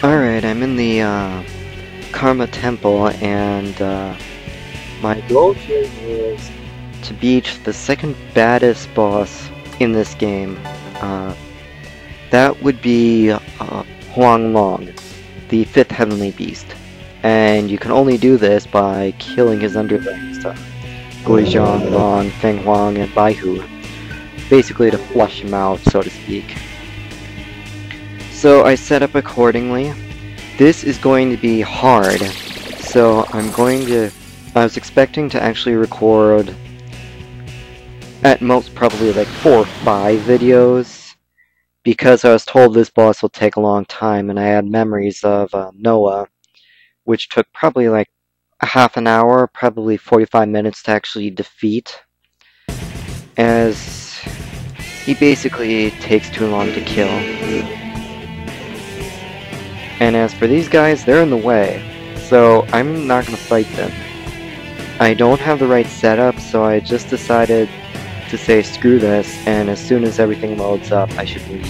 Alright, I'm in the Karma Temple, and my goal here is to beat the second baddest boss in this game. That would be Huang, the fifth heavenly beast. And you can only do this by killing his underlings, Guizhong, Long, Feng Huang, and Baihu. Basically to flush him out, so to speak. So I set up accordingly. This is going to be hard, so I was expecting to actually record at most probably like 4 or 5 videos, because I was told this boss will take a long time, and I had memories of Noah, which took probably like a half an hour, probably 45 minutes to actually defeat, as he basically takes too long to kill. And as for these guys, they're in the way, so I'm not going to fight them. I don't have the right setup, so I just decided to say screw this, and as soon as everything loads up, I should leave.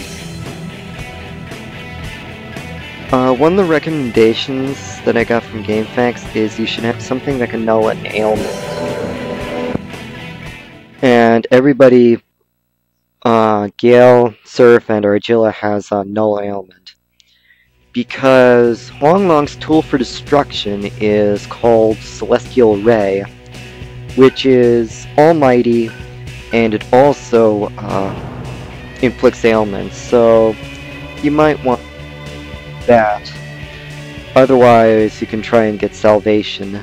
One of the recommendations that I got from GameFAQs is you should have something that can null an ailment. And everybody, Gale, Surf, and Argilla has a null ailment. Because Huang Long's tool for destruction is called Celestial Ray, which is almighty, and it also inflicts ailments, so you might want that. Otherwise, you can try and get salvation.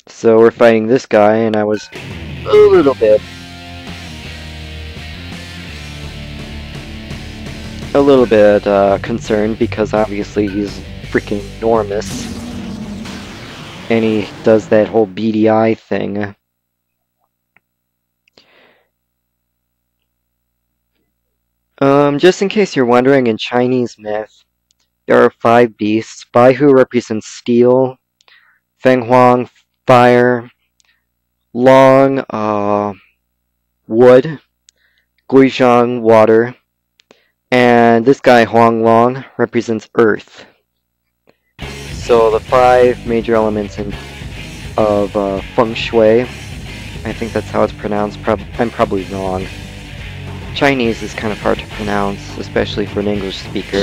So we're fighting this guy, and I was a little bit concerned, because obviously he's freaking enormous, and he does that whole beady eye thing. Just in case you're wondering, in Chinese myth, there are 5 beasts. Baihu represents steel, Feng Huang, fire, Long, wood, Guizhong, water, and this guy, Huang Long, represents earth. So the 5 major elements of feng shui, I think that's how it's pronounced. I'm probably wrong. Chinese is kind of hard to pronounce, especially for an English speaker.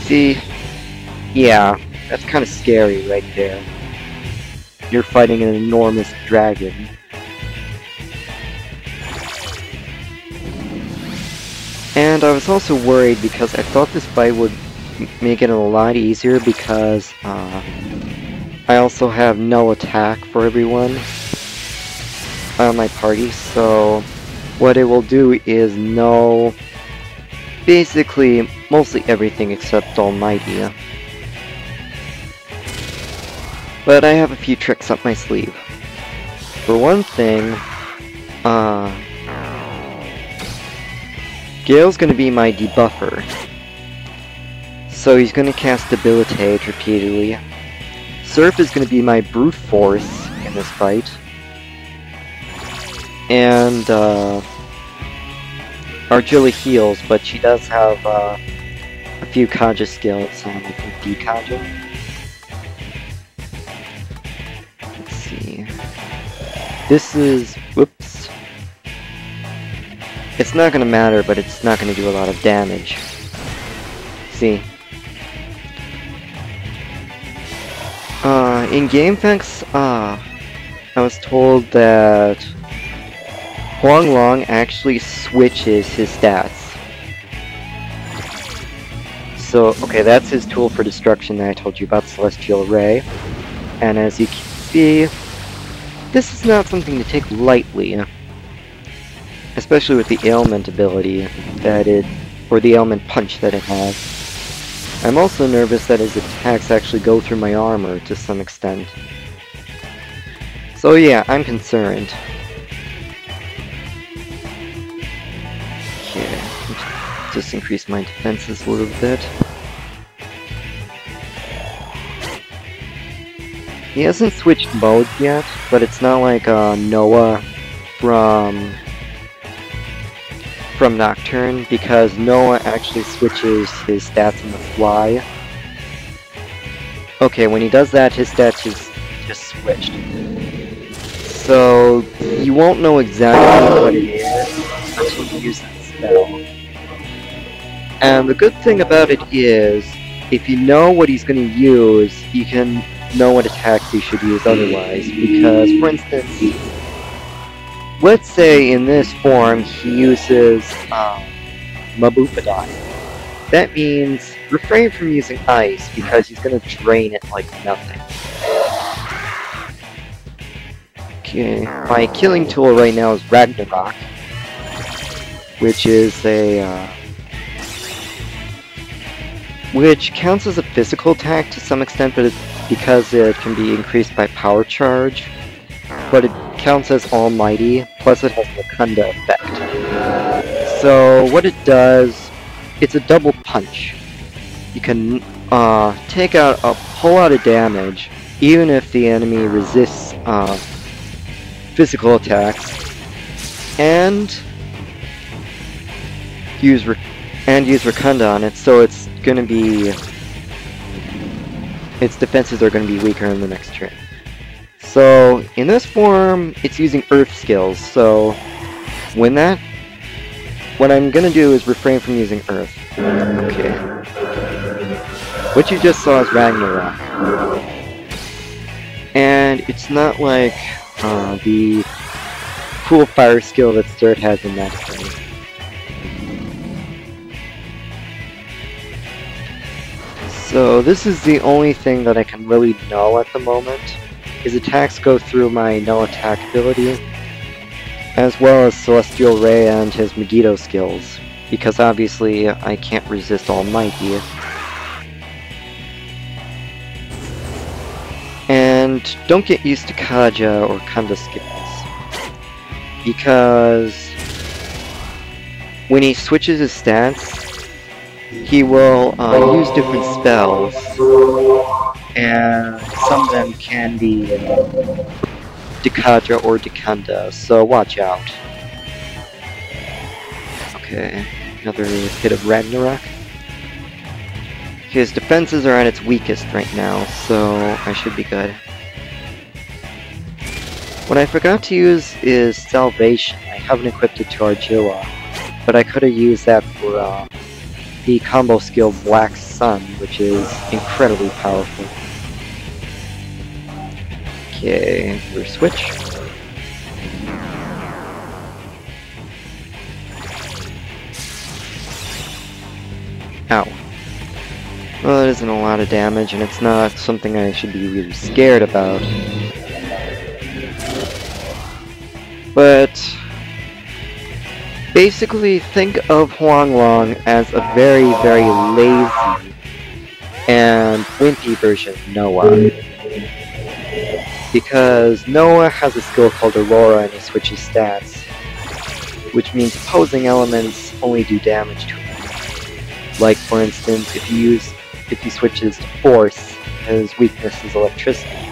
See? Yeah, that's kind of scary right there. You're fighting an enormous dragon. And I was also worried because I thought this fight would make it a lot easier, because I also have no attack for everyone on my party, so what it will do is null basically mostly everything except Almighty. But I have a few tricks up my sleeve. For one thing, Gale's gonna be my debuffer. So he's gonna cast Debilitate repeatedly. Surf is gonna be my brute force in this fight. And Argilla heals, but she does have a few Kaja skills, so I can de-Kaja. Let's see. This is... whoops. It's not gonna matter, but it's not gonna do a lot of damage. See. In GameFAQs, I was told that Huang Long actually switches his stats. So, okay, that's his tool for destruction that I told you about, Celestial Ray. And as you can see, this is not something to take lightly. Especially with the ailment ability or the ailment punch that it has. I'm also nervous that his attacks actually go through my armor to some extent. So yeah, I'm concerned. Okay, just increase my defenses a little bit. He hasn't switched modes yet, but it's not like Noah from from Nocturne because Noah actually switches his stats on the fly. Okay, when he does that, his stats just switched. So you won't know exactly what it is until you use that spell. And the good thing about it is, if you know what he's going to use, you can know what attacks he should use otherwise. Because, for instance, let's say in this form he uses Mabupadon. That means refrain from using ice because he's going to drain it like nothing. Okay, my killing tool right now is Ragnarok, which is a which counts as a physical attack to some extent, but because it can be increased by power charge. But it counts as almighty, plus it has the Kunda effect. So what it does, it's a double punch. You can take out a whole lot of damage, even if the enemy resists physical attacks, and use Rakunda on it, so it's gonna be, its defenses are gonna be weaker in the next turn. So in this form, it's using Earth skills. So what I'm gonna do is refrain from using Earth. Okay. What you just saw is Ragnarok, and it's not like the cool fire skill that Sturt has in that thing. So this is the only thing that I can really know at the moment. His attacks go through my no attack ability, as well as Celestial Ray and his Megiddo skills, because obviously I can't resist Almighty. And don't get used to Kaja or Kunda skills, because when he switches his stats, he will use different spells, and some of them can be Dekaja or Dekunda, so watch out. Okay, another hit of Ragnarok. His defenses are at its weakest right now, so I should be good. What I forgot to use is Salvation. I haven't equipped it to Argilla, but I could have used that for the combo skill Black Sun, which is incredibly powerful. Okay, we're switch. Ow. Well, that isn't a lot of damage, and it's not something I should be really scared about. But basically, think of Huang as a very, very lazy and wimpy version of Noah. Because Noah has a skill called Aurora and he switches stats, which means opposing elements only do damage to him. Like, for instance, if he switches to Force, his weakness is electricity.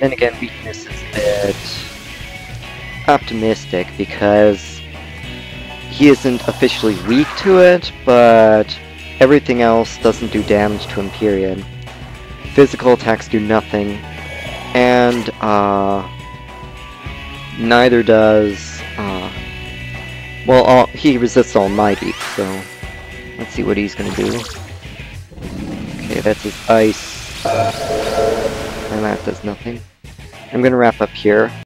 Then again, weakness is a bit optimistic because he isn't officially weak to it, but everything else doesn't do damage to him, period. Physical attacks do nothing, and neither does, well, he resists Almighty, so let's see what he's gonna do. Okay, that's his ice, and that does nothing. I'm gonna wrap up here.